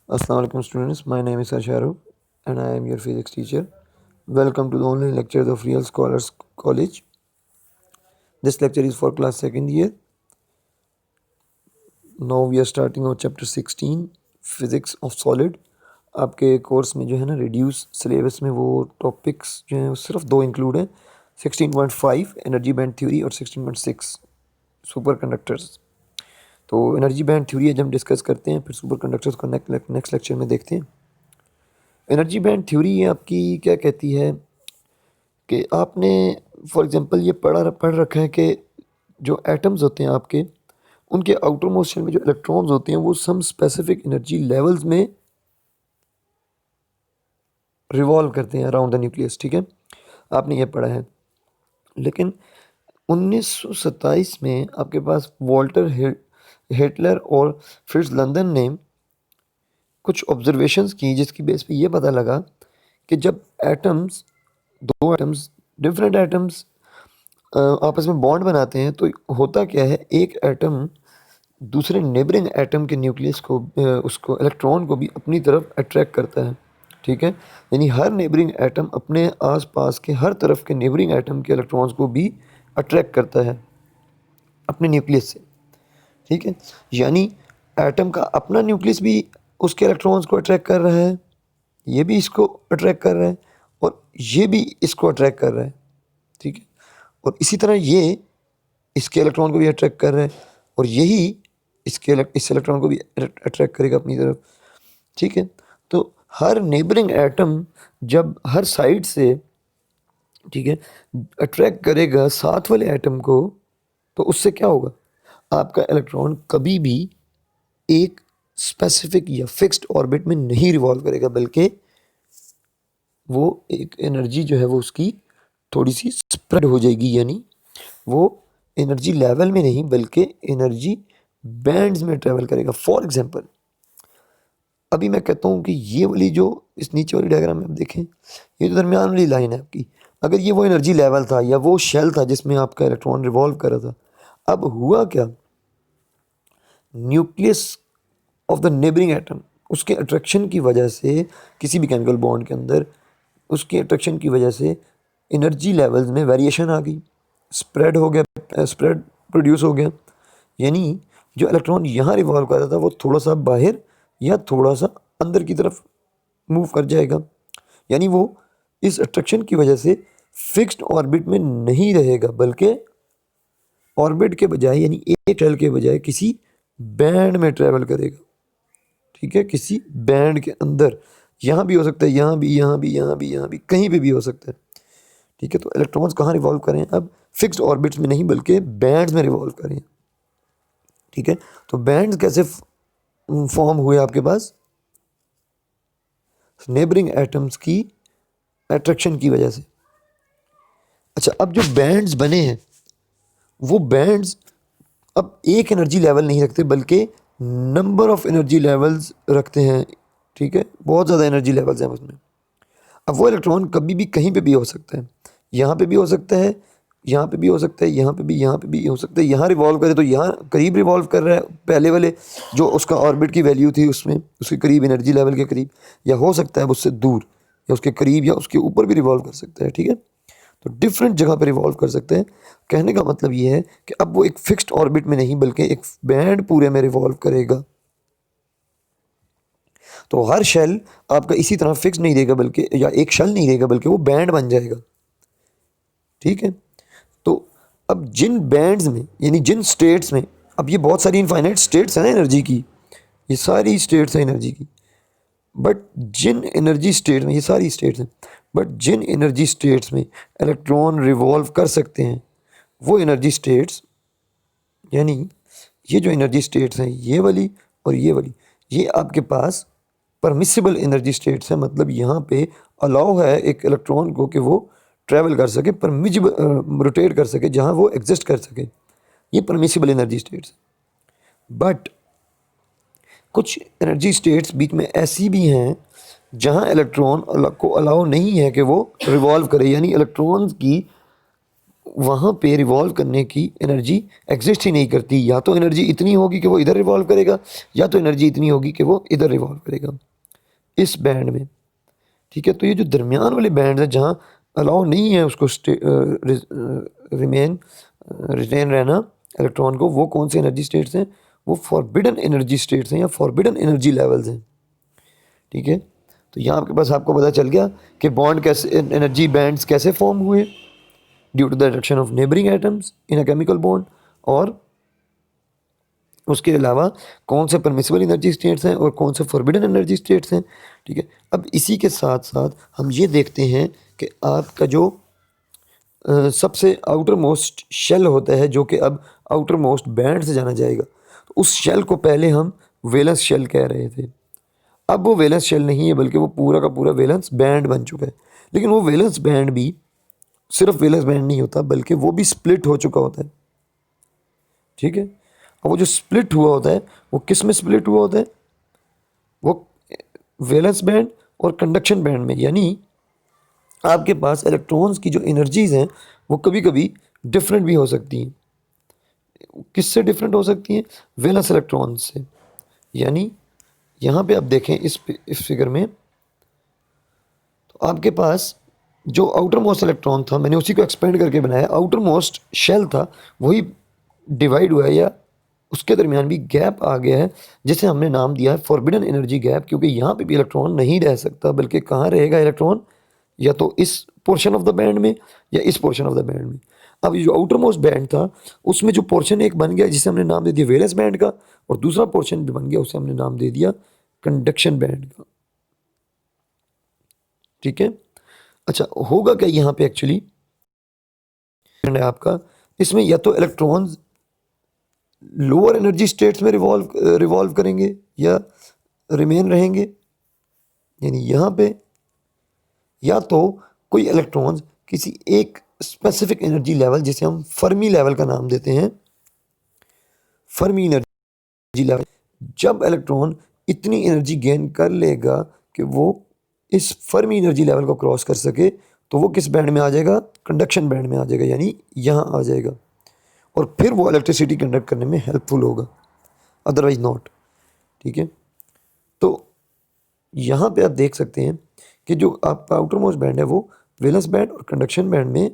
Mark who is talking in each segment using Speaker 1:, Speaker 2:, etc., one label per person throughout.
Speaker 1: Assalamu alaikum students, my name is Asharu and I am your physics teacher. Welcome to the online lectures of Real Scholars College. This lecture is for class 2nd year. Now we are starting our chapter 16 Physics of Solid. आपके course में जो है ना reduce syllabus में वो topics जो हैं वो सिर्फ दो इंक्लूड हैं 16.5 एनर्जी बैंड थ्योरी और 16.6 सुपर कंडक्टर्स। तो एनर्जी बैंड थ्योरी आज हम डिस्कस करते हैं, फिर सुपर कंडक्टर्स को नेक्स्ट लेक्चर में देखते हैं। एनर्जी बैंड थ्योरी ये आपकी क्या कहती है कि आपने फॉर एग्जांपल ये पढ़ रखा है कि जो एटम्स होते हैं आपके, उनके आउटर मोस्ट शेल में जो इलेक्ट्रॉन्स होते हैं वो सम स्पेसिफिक एनर्जी लेवल्स में रिवॉल्व करते हैं अराउंड द न्यूक्लियस। ठीक है, आपने ये पढ़ा है। लेकिन 1927 में आपके पास वॉल्टर हिटलर और फ्रिट्ज लंदन ने कुछ ऑब्जर्वेशंस की, जिसकी बेस पे ये पता लगा कि जब एटम्स दो एटम्स डिफरेंट एटम्स आपस में बॉन्ड बनाते हैं तो होता क्या है, एक एटम दूसरे नेबरिंग एटम के न्यूक्लियस को उसको इलेक्ट्रॉन को भी अपनी तरफ अट्रैक्ट करता है। ठीक है, यानी हर नेबरिंग एटम अपने आसपास के हर तरफ के नेबरिंग एटम के इलेक्ट्रॉन्स को भी अट्रैक्ट करता है अपने न्यूक्लियस से। ठीक है, यानी एटम का अपना न्यूक्लियस भी उसके इलेक्ट्रॉन्स को अट्रैक्ट कर रहा है, ये भी इसको अट्रैक्ट कर रहा है और ये भी इसको अट्रैक्ट कर रहा है। ठीक है, और इसी तरह ये इसके इलेक्ट्रॉन को भी अट्रैक्ट कर रहा है और यही इस इलेक्ट्रॉन को भी अट्रैक्ट करेगा अपनी तरफ। ठीक है, तो हर नेबरिंग एटम जब हर साइड से, ठीक है, अट्रैक्ट करेगा साथ वाले एटम को, तो उससे क्या होगा, आपका इलेक्ट्रॉन कभी भी एक स्पेसिफिक या फिक्स्ड ऑर्बिट में नहीं रिवॉल्व करेगा, बल्कि वो एक एनर्जी जो है वो उसकी थोड़ी सी स्प्रेड हो जाएगी, यानी वो एनर्जी लेवल में नहीं बल्कि एनर्जी बैंड्स में ट्रेवल करेगा। फॉर एग्जांपल, अभी मैं कहता हूँ कि ये वाली जो इस नीचे वाली डायग्राम में आप देखें, ये जो दरमियान वाली लाइन है आपकी, अगर ये वो एनर्जी लेवल था या वो शेल था जिसमें आपका इलेक्ट्रॉन रिवॉल्व कर रहा था, अब हुआ क्या, nucleus of the neighbouring atom उसके अट्रैक्शन की वजह से, किसी भी केमिकल बॉन्ड के अंदर उसके अट्रैक्शन की वजह से एनर्जी लेवल्स में वेरिएशन आ गई, स्प्रेड हो गया, स्प्रेड प्रोड्यूस हो गया। यानी जो इलेक्ट्रॉन यहाँ रिवॉल्व कर रहा था वो थोड़ा सा बाहर या थोड़ा सा अंदर की तरफ मूव कर जाएगा, यानी वो इस अट्रैक्शन की वजह से फिक्स्ड ऑर्बिट में नहीं रहेगा, बल्कि ऑर्बिट के बजाय यानी एक शेल के बजाय किसी बैंड में ट्रेवल करेगा। ठीक है, किसी बैंड के अंदर, यहाँ भी हो सकता है, यहाँ भी, यहाँ भी, यहाँ भी, यहाँ भी, कहीं पे भी हो सकता है। ठीक है, तो इलेक्ट्रॉन्स कहाँ रिवॉल्व करें, अब फिक्स्ड ऑर्बिट्स में नहीं बल्कि बैंड्स में रिवॉल्व करें। ठीक है, तो बैंड्स कैसे फॉर्म हुए आपके पास, नेबरिंग एटम्स की अट्रैक्शन की वजह से। अच्छा, अब जो बैंड्स बने हैं वो बैंड्स अब एक एनर्जी लेवल नहीं रखते बल्कि नंबर ऑफ एनर्जी लेवल्स रखते हैं। ठीक है, बहुत ज़्यादा एनर्जी लेवल्स हैं उसमें। अब वो इलेक्ट्रॉन कभी भी कहीं पे भी हो सकता है, यहाँ पे भी हो सकता है, यहाँ पे भी हो सकता है, यहाँ पे भी, यहाँ पे भी हो सकता है। यहाँ रिवॉल्व करे तो यहाँ करीब रिवॉल्व कर रहा है, पहले वाले जो उसका ऑर्बिट की वैल्यू थी उसमें उसके करीब, एनर्जी लेवल के करीब, या हो सकता है उससे दूर या उसके करीब या उसके ऊपर भी रिवॉल्व कर सकता है। ठीक है, तो डिफरेंट जगह पे रिवॉल्व कर सकते हैं। कहने का मतलब ये है कि अब वो एक फिक्स्ड ऑर्बिट में नहीं बल्कि एक बैंड पूरे में रिवॉल्व करेगा। तो हर शेल आपका इसी तरह फिक्स नहीं रहेगा, बल्कि या एक शेल नहीं रहेगा बल्कि वो बैंड बन जाएगा। ठीक है, तो अब जिन बैंड्स में यानी जिन स्टेट्स में, अब ये बहुत सारी इनफाइनाइट स्टेट्स हैं ना एनर्जी की, ये सारी स्टेट्स हैं एनर्जी की, बट जिन एनर्जी स्टेट में, ये सारी स्टेट्स हैं, बट जिन एनर्जी स्टेट्स में इलेक्ट्रॉन रिवॉल्व कर सकते हैं वो एनर्जी स्टेट्स, यानी ये जो एनर्जी स्टेट्स हैं ये वाली और ये वाली, ये आपके पास परमिसिबल एनर्जी स्टेट्स हैं। मतलब यहाँ पे अलाउ है एक इलेक्ट्रॉन को कि वो ट्रैवल कर सके, परमिजिबल रोटेट कर सके, जहाँ वो एग्जिस्ट कर सके, ये परमिसिबल एनर्जी स्टेट्स। बट कुछ एनर्जी स्टेट्स बीच में ऐसी भी हैं जहाँ इलेक्ट्रॉन को अलाउ नहीं है कि वो रिवॉल्व करे, यानी इलेक्ट्रॉन्स की वहाँ पे रिवॉल्व करने की एनर्जी एग्जिस्ट ही नहीं करती। या तो एनर्जी इतनी होगी कि वो इधर रिवॉल्व करेगा, या तो एनर्जी इतनी होगी कि वो इधर रिवॉल्व करेगा इस बैंड में। ठीक है, तो ये जो दरमियान वाले बैंड है जहाँ अलाउ नहीं है उसको रिटेन रहना इलेक्ट्रॉन को, वो कौन से एनर्जी स्टेट्स हैं? वो फॉरबिडन एनर्जी स्टेट्स हैं या फॉरबिडन एनर्जी लेवल्स हैं। ठीक है, तो यहाँ आपके पास आपको पता चल गया कि बॉन्ड कैसे, एनर्जी बैंड्स कैसे फॉर्म हुए due to the attraction of neighbouring atoms in a chemical bond, और उसके अलावा कौन से परमिसिबल एनर्जी स्टेट्स हैं और कौन से फॉरबिडन एनर्जी स्टेट्स हैं। ठीक है, अब इसी के साथ साथ हम ये देखते हैं कि आपका जो सबसे आउटर मोस्ट शेल होता है, जो कि अब आउटर मोस्ट बैंड से जाना जाएगा, तो उस शेल को पहले हम वेलेंस शेल कह रहे थे। अब वो वेलेंस शेल नहीं है, बल्कि वो पूरा का पूरा वेलेंस बैंड बन चुका है। लेकिन वो वेलेंस बैंड भी सिर्फ वेलेंस बैंड नहीं होता, बल्कि वो भी स्प्लिट हो चुका होता है। ठीक है, और वो जो स्प्लिट हुआ होता है वो किस में स्प्लिट हुआ होता है? वो वेलेंस बैंड और कंडक्शन बैंड में। यानी आपके पास इलेक्ट्रॉन्स की जो एनर्जीज़ हैं वो कभी कभी डिफरेंट भी हो सकती हैं। किससे डिफरेंट हो सकती हैं? वेलेंस इलेक्ट्रॉन से। यानी यहाँ पे आप देखें इस फिगर में, तो आपके पास जो आउटर मोस्ट इलेक्ट्रॉन था, मैंने उसी को एक्सपेंड करके बनाया, आउटर मोस्ट शेल था, वही डिवाइड हुआ है, या उसके दरमियान भी गैप आ गया है, जिसे हमने नाम दिया है फॉरबिडन एनर्जी गैप। क्योंकि यहाँ पे भी इलेक्ट्रॉन नहीं रह सकता, बल्कि कहाँ रहेगा इलेक्ट्रॉन? या तो इस पोर्शन ऑफ द बैंड में या इस पोर्शन ऑफ द बैंड में। अब ये जो आउटर मोस्ट बैंड था, उसमें जो पोर्शन एक बन गया जिसे हमने नाम दे दिया वेलेंस बैंड का, और दूसरा पोर्शन भी बन गया, उसे हमने नाम दे दिया कंडक्शन बैंड का। ठीक है, अच्छा होगा क्या यहाँ पे एक्चुअली है आपका, इसमें या तो इलेक्ट्रॉन्स लोअर एनर्जी स्टेट्स में रिवॉल्व करेंगे या रिमेन रहेंगे, यानी यहाँ पे या तो कोई इलेक्ट्रॉन्स किसी एक स्पेसिफिक एनर्जी लेवल, जिसे हम फर्मी लेवल का नाम देते हैं, फर्मी एनर्जी लेवल, जब इलेक्ट्रॉन इतनी एनर्जी गेन कर लेगा कि वो इस फर्मी एनर्जी लेवल को क्रॉस कर सके, तो वो किस बैंड में आ जाएगा? कंडक्शन बैंड में आ जाएगा, यानी यहाँ आ जाएगा, और फिर वो इलेक्ट्रिसिटी कंडक्ट करने में हेल्पफुल होगा, अदरवाइज नॉट। ठीक है, तो यहाँ पे आप देख सकते हैं कि जो आपका आउटर मोस्ट बैंड है वो वेलेंस बैंड और कंडक्शन बैंड में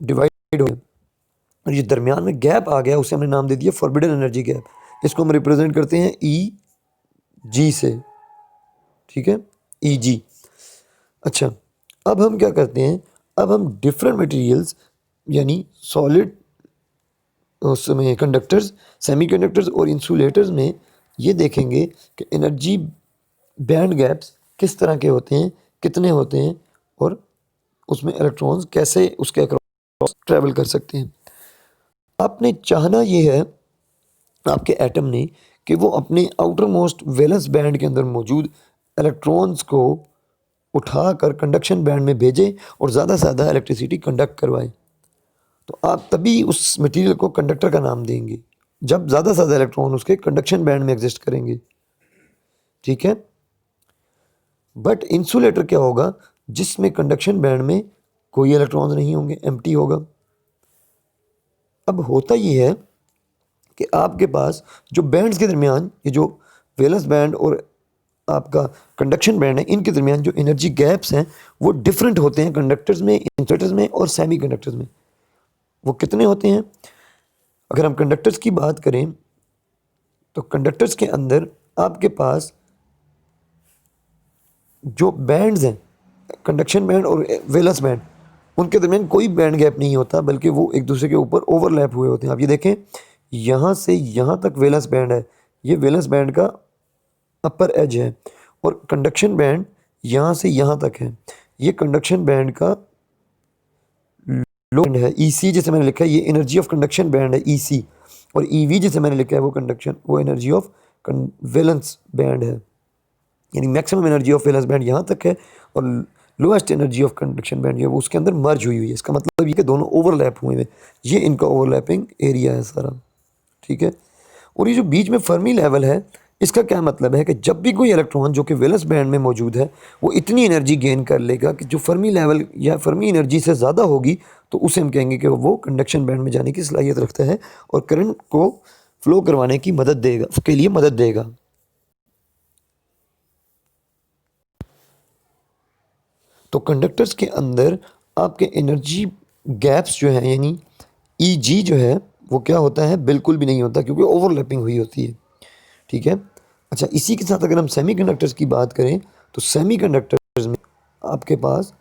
Speaker 1: डिवाइड हो गया, और ये दरमियान में गैप आ गया, उसे हमने नाम दे दिया फॉरबिडन एनर्जी गैप। इसको हम रिप्रेजेंट करते हैं ई जी से। ठीक है, ई जी। अच्छा, अब हम क्या करते हैं? अब हम डिफरेंट मटेरियल्स, यानी सॉलिड, उसमें कंडक्टर्स, सेमीकंडक्टर्स और इंसुलेटर्स में ये देखेंगे कि एनर्जी बैंड गैप्स किस तरह के होते हैं, कितने होते हैं, और उसमें इलेक्ट्रॉन्स कैसे उसके अक्रॉस ट्रैवल कर सकते हैं। आपने चाहना ये है आपके एटम ने कि वो अपने आउटर मोस्ट वैलेंस बैंड के अंदर मौजूद इलेक्ट्रॉन्स को उठाकर कंडक्शन बैंड में भेजे और ज़्यादा से ज़्यादा इलेक्ट्रिसिटी कंडक्ट करवाए। तो आप तभी उस मटेरियल को कंडक्टर का नाम देंगे, जब ज़्यादा से ज़्यादा इलेक्ट्रॉन उसके कंडक्शन बैंड में एग्जिस्ट करेंगे। ठीक है, बट इंसुलेटर क्या होगा? जिसमें कंडक्शन बैंड में कोई इलेक्ट्रॉन्स नहीं होंगे, एम्प्टी होगा। अब होता ये है कि आपके पास जो बैंड्स के दरमियान, ये जो वैलेंस बैंड और आपका कंडक्शन बैंड है, इनके दरमियान जो एनर्जी गैप्स हैं वो डिफरेंट होते हैं कंडक्टर्स में, इंसुलेटर्स में और सेमी कंडक्टर्स में। वो कितने होते हैं? अगर हम कंडक्टर्स की बात करें तो कंडक्टर्स के अंदर आपके पास जो बैंड्स हैं, कंडक्शन बैंड और वैलेंस बैंड, उनके दरमियान कोई बैंड गैप नहीं होता, बल्कि वो एक दूसरे के ऊपर ओवरलैप हुए होते हैं। आप ये देखें, यहाँ से यहाँ तक वैलेंस बैंड है, ये वैलेंस बैंड का अपर एज है, और कंडक्शन बैंड यहाँ से यहाँ तक है, ये कंडक्शन बैंड का लो बैंड है। ईसी जैसे मैंने लिखा है, ये एनर्जी ऑफ कंडक्शन बैंड है ईसी, और ईवी जैसे मैंने लिखा है वो एनर्जी ऑफ वैलेंस बैंड है। यानी maximum energy of valence band यहाँ तक है, और lowest energy of conduction band जो है वो उसके अंदर मर्ज हुई है। इसका मतलब ये कि दोनों ओवरलैप हुए हैं, ये इनका ओवरलैपिंग एरिया है सारा। ठीक है, और ये जो बीच में फर्मी लेवल है, इसका क्या मतलब है कि जब भी कोई इलेक्ट्रॉन जो कि वैलेंस बैंड में मौजूद है वो इतनी एनर्जी गेन कर लेगा कि जो फर्मी लेवल या फर्मी एनर्जी से ज़्यादा होगी, तो उसे हम कहेंगे कि वो कंडक्शन बैंड में जाने की सलाहियत रखता है और करंट को फ्लो करवाने की मदद देगा, के लिए मदद देगा। तो कंडक्टर्स के अंदर आपके एनर्जी गैप्स जो है यानी ईजी जो है वो क्या होता है, बिल्कुल भी नहीं होता, क्योंकि ओवरलैपिंग हुई होती है। ठीक है। अच्छा, इसी के साथ अगर हम सेमीकंडक्टर्स की बात करें तो सेमीकंडक्टर्स में आपके पास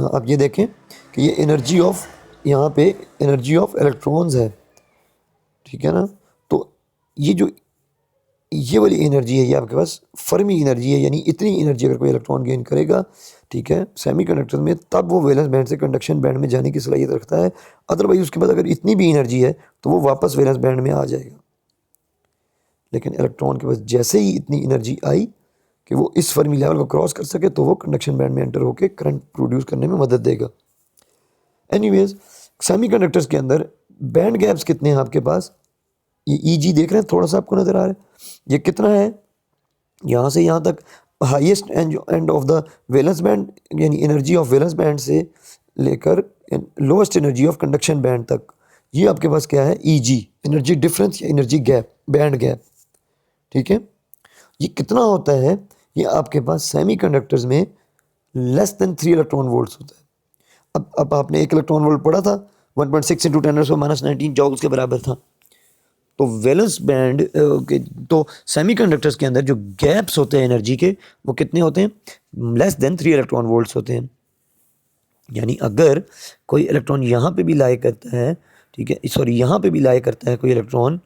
Speaker 1: आप ये देखें कि ये एनर्जी ऑफ, यहाँ पे एनर्जी ऑफ इलेक्ट्रॉन्स है। ठीक है ना। तो ये जो ये वाली एनर्जी है ये आपके पास फर्मी एनर्जी है, यानी इतनी एनर्जी अगर कोई इलेक्ट्रॉन गेन करेगा, ठीक है, सेमीकंडक्टर में, तब वो वैलेंस बैंड से कंडक्शन बैंड में जाने की सलाहियत रखता है। अदरवाइज उसके बाद अगर इतनी भी एनर्जी है तो वो वापस वैलेंस बैंड में आ जाएगा। लेकिन इलेक्ट्रॉन के पास जैसे ही इतनी एनर्जी आई कि वो इस फर्मी लेवल को क्रॉस कर सके, तो वो कंडक्शन बैंड में एंटर होकर करंट प्रोड्यूस करने में मदद देगा। एनीवेज, सेमीकंडक्टर्स के अंदर बैंड गैप्स कितने हैं आपके पास, ये ईजी देख रहे हैं, थोड़ा सा आपको नज़र आ रहा है, ये कितना है, यहाँ से यहाँ तक highest end of the valence band यानी एनर्जी ऑफ वैलेंस बैंड से लेकर lowest energy of conduction band तक, ये आपके पास क्या है, ईजी, एनर्जी डिफरेंस या एनर्जी गैप, बैंड गैप। ठीक है। ये कितना होता है, ये आपके पास सेमीकंडक्टर्स में लेस देन 3 इलेक्ट्रॉन वोल्ट्स होता है। अब आपने 1 इलेक्ट्रॉन वोल्ट पढ़ा था, 1.6 इंटू 10⁻⁻19 जॉल्स के बराबर था। तो वैलेंस बैंड के, तो सेमीकंडक्टर्स के अंदर जो गैप्स होते हैं एनर्जी के, वो कितने होते हैं, लेस देन 3 इलेक्ट्रॉन वोल्ट्स होते हैं। यानी अगर कोई इलेक्ट्रॉन यहाँ पे भी लाई करता है, ठीक है, सॉरी, यहाँ पे भी लाई करता है कोई इलेक्ट्रॉन,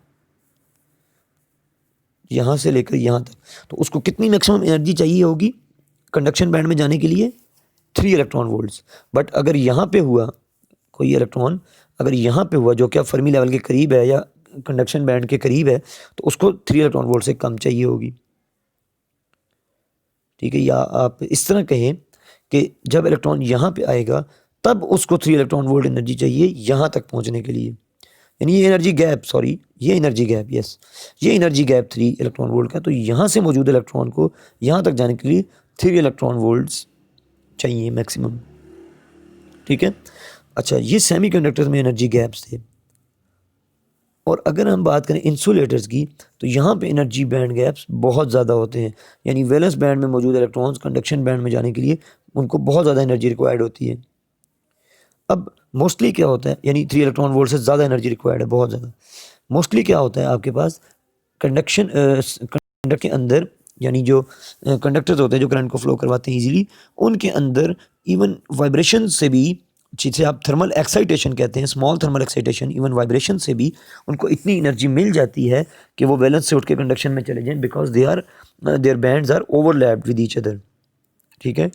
Speaker 1: यहाँ से लेकर यहाँ तक, तो उसको कितनी मैक्सिमम एनर्जी चाहिए होगी कंडक्शन बैंड में जाने के लिए, 3 इलेक्ट्रॉन वोल्ट्स। बट अगर यहाँ पे हुआ कोई इलेक्ट्रॉन, अगर यहाँ पे हुआ जो क्या फर्मी लेवल के करीब है या कंडक्शन बैंड के करीब है, तो उसको 3 इलेक्ट्रॉन वोल्ट से कम चाहिए होगी। ठीक है। या आप इस तरह कहें कि जब इलेक्ट्रॉन यहाँ पे आएगा तब उसको 3 इलेक्ट्रॉन वोल्ट एनर्जी चाहिए यहाँ तक पहुँचने के लिए। यानी ये एनर्जी गैप, सॉरी, ये एनर्जी गैप, यस, ये एनर्जी गैप 3 इलेक्ट्रॉन वोल्ट का। तो यहाँ से मौजूद इलेक्ट्रॉन को यहाँ तक जाने के लिए 3 इलेक्ट्रॉन वोल्ट्स चाहिए मैक्सिमम। ठीक है। अच्छा, ये सेमीकंडक्टर्स में एनर्जी गैप्स थे। और अगर हम बात करें इंसुलेटर्स की, तो यहाँ पे एनर्जी बैंड गैप्स बहुत ज़्यादा होते हैं। यानी वैलेंस बैंड में मौजूद इलेक्ट्रॉन्स कंडक्शन बैंड में जाने के लिए उनको बहुत ज़्यादा एनर्जी रिक्वायर्ड होती है। अब मोस्टली क्या होता है, यानी 3 इलेक्ट्रॉन वोल्ट से ज़्यादा एनर्जी रिक्वायर्ड है, बहुत ज़्यादा। मोस्टली क्या होता है आपके पास, कंडक्टर के अंदर, यानी जो कंडक्टर्स होते हैं जो करंट को फ्लो करवाते हैं इजीली, उनके अंदर इवन वाइब्रेशन से भी, जिसे आप थर्मल एक्साइटेशन कहते हैं, small thermal excitation, even vibration से भी उनको इतनी एनर्जी मिल जाती है कि वो वैलेंस से उठ के कंडक्शन में चले जाएं, because their bands are overlapped with each other. ठीक है।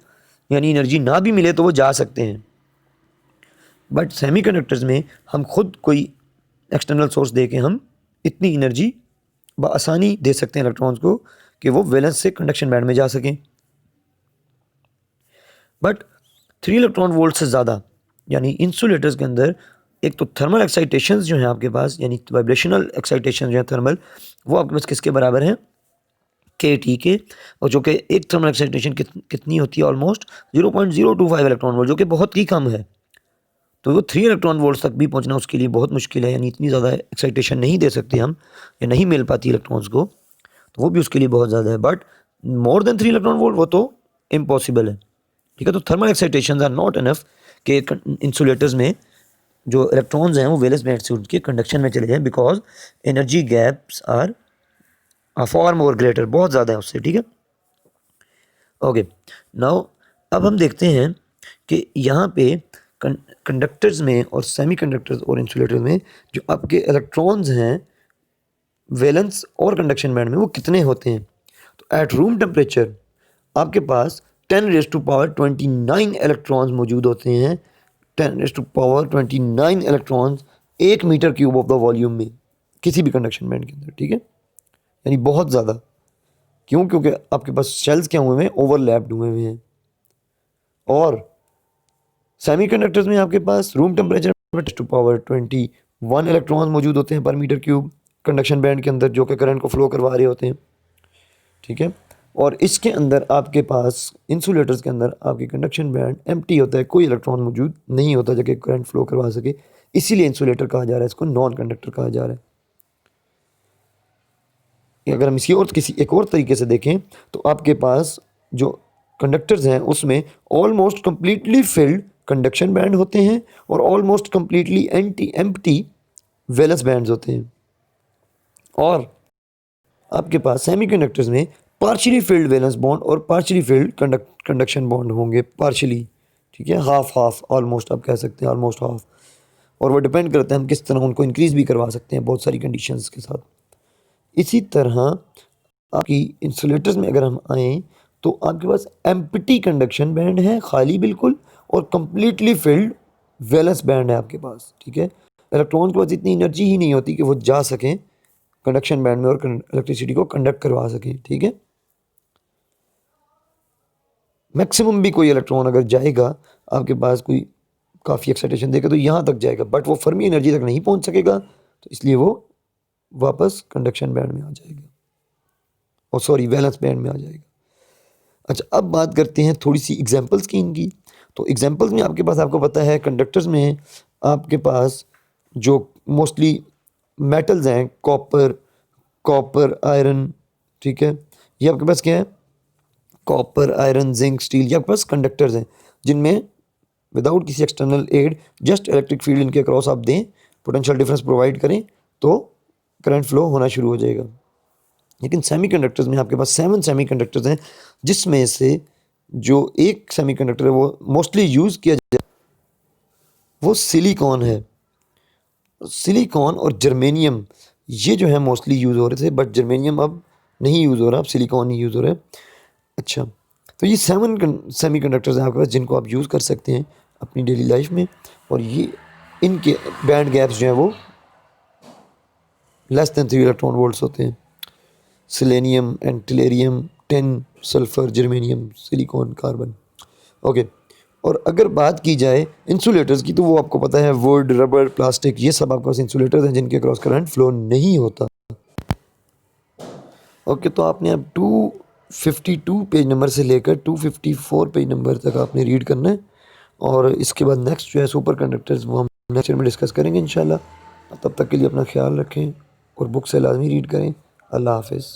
Speaker 1: यानी एनर्जी ना भी मिले तो वो जा सकते हैं। बट सेमीकंडक्टर्स में हम खुद कोई एक्सटर्नल सोर्स दे के हम इतनी एनर्जी बआसानी दे सकते हैं इलेक्ट्रॉन्स को कि वो वैलेंस से कंडक्शन बैंड में जा सकें। बट 3 इलेक्ट्रॉन वोल्ट से ज़्यादा, यानी इंसुलेटर्स के अंदर एक तो थर्मल एक्साइटेशंस जो हैं आपके पास, यानी वाइब्रेशनल एक्साइटेशन जो है थर्मल, वो आपके पास किसके बराबर हैं, के टी के। और जो कि एक थर्मल एक्साइटेशन कितनी होती है, ऑलमोस्ट 0.025 इलेक्ट्रॉन वोल्ट, जो कि बहुत ही कम है। तो वो 3 इलेक्ट्रॉन वोल्ट तक भी पहुंचना उसके लिए बहुत मुश्किल है, यानी इतनी ज़्यादा एक्साइटेशन नहीं दे सकते हम, या नहीं मिल पाती इलेक्ट्रॉन्स को, तो वो भी उसके लिए बहुत ज़्यादा है। But more than 3 electron volt वो तो इम्पॉसिबल है। ठीक है। तो thermal excitation are not enough कि इंसुलेटर्स में जो इलेक्ट्रॉन्स हैं वो वैलेंस बैंड से उनके कंडक्शन में चले जाएं, because energy gaps are far more greater, बहुत ज़्यादा है उससे। ठीक है। ओके, नाउ अब हम देखते हैं कि यहाँ पे कंडक्टर्स में और सेमीकंडक्टर्स और इंसुलेटर्स में जो आपके इलेक्ट्रॉन्स हैं वैलेंस और कंडक्शन बैंड में, वो कितने होते हैं। तो एट रूम टेम्परेचर आपके पास 10⁻29 इलेक्ट्रॉन्स मौजूद होते हैं, 10⁻29 electrons 1 metre cube of the volume में, किसी भी कंडक्शन बैंड के अंदर। ठीक है। यानी बहुत ज़्यादा। क्यों? क्योंकि आपके पास शेल्स क्या हुए हैं, ओवरलैप्ड हुए हुए हैं। और सेमीकंडक्टर्स में आपके पास रूम टेम्परेचर 10⁻21 इलेक्ट्रॉन्स मौजूद होते हैं पर मीटर क्यूब, कंडक्शन बैंड के अंदर जो कि करंट को फ्लो करवा रहे होते हैं, ठीक है। और इसके अंदर आपके पास इंसुलेटर्स के अंदर आपकी कंडक्शन बैंड एम्प्टी होता है, कोई इलेक्ट्रॉन मौजूद नहीं होता जो कि करंट फ्लो करवा सके, इसीलिए इंसुलेटर कहा जा रहा है, इसको नॉन कंडक्टर कहा जा रहा है। अगर हम इसी और किसी एक और तरीके से देखें तो आपके पास जो कंडक्टर्स हैं उसमें almost completely filled conduction band होते हैं और almost completely empty valence bands होते हैं। और आपके पास सेमीकंडक्टर्स में पार्शियली फिल्ड वैलेंस बॉन्ड और पार्शियली फिल्ड कंडक्शन बॉन्ड होंगे, पार्शियली, ठीक है, हाफ हाफ, ऑलमोस्ट आप कह सकते हैं, ऑलमोस्ट हाफ। और वो डिपेंड करता है हम किस तरह उनको इंक्रीज़ भी करवा सकते हैं बहुत सारी कंडीशंस के साथ। इसी तरह आपकी इंसुलेटर्स में अगर हम आएँ तो आपके पास एम्प्टी कंडक्शन बैंड है, खाली बिल्कुल, और कंप्लीटली फिल्ड वैलेंस बैंड है आपके पास, ठीक है। इलेक्ट्रॉन के पास इतनी एनर्जी ही नहीं होती कि वो जा सकें कंडक्शन बैंड में और इलेक्ट्रिसिटी को कंडक्ट करवा सकें, ठीक है। मैक्सिमम भी कोई इलेक्ट्रॉन अगर जाएगा आपके पास, कोई काफ़ी एक्साइटेशन देगा तो यहाँ तक जाएगा, बट वो फर्मी एनर्जी तक नहीं पहुँच सकेगा, तो इसलिए वो वापस कंडक्शन बैंड में आ जाएगा, और सॉरी वैलेंस बैंड में आ जाएगा। अच्छा, अब बात करते हैं थोड़ी सी एग्जांपल्स की इनकी। तो एग्जांपल्स में आपके पास, आपको पता है कंडक्टर्स में आपके पास जो मोस्टली मेटल्स हैं, कॉपर आयरन, ठीक है, ये आपके पास क्या है, कॉपर आयरन जिंक स्टील, ये आपके पास कंडक्टर्स हैं जिनमें विदाउट किसी external aid just electric field इनके क्रॉस आप दें, पोटेंशियल डिफरेंस प्रोवाइड करें तो करंट फ्लो होना शुरू हो जाएगा। लेकिन सेमीकंडक्टर्स में आपके पास 7 सेमीकंडक्टर्स हैं, जिसमें से जो एक सेमीकंडक्टर है वो मोस्टली यूज़ किया जाए वो सिलिकॉन है। सिलिकॉन और जर्मेनियम ये जो है मोस्टली यूज़ हो रहे थे, बट जर्मेनियम अब नहीं यूज़ हो रहा, अब सिलिकॉन ही यूज़ हो रहा है। अच्छा, तो ये 7 सेमीकंडक्टर्स हैं आपके पास जिनको आप यूज़ कर सकते हैं अपनी डेली लाइफ में, और ये इनके बैंड गैप्स जो हैं वो लेस दैन 3 इलेक्ट्रॉन वोल्ट्स होते हैं। Selenium and tellurium, tin, sulphur, germanium, silicon, carbon, okay. और अगर बात की जाए इंसुलेटर्स की तो वो आपको पता है वुड, रबर, प्लास्टिक, ये सब आपके पास इंसुलेटर्स हैं जिनके क्रॉस करंट फ्लो नहीं होता। ओके, तो आपने अब 252 पेज नंबर से लेकर 254 पेज नंबर तक आपने रीड करना है, और इसके बाद नेक्स्ट जो है सुपर कंडक्टर्स वो हम नेक्स्ट में डिस्कस करेंगे इंशाल्लाह। तब तक के लिए अपना ख्याल रखें और बुक से लाजमी रीड करें। अल्लाह हाफिज़।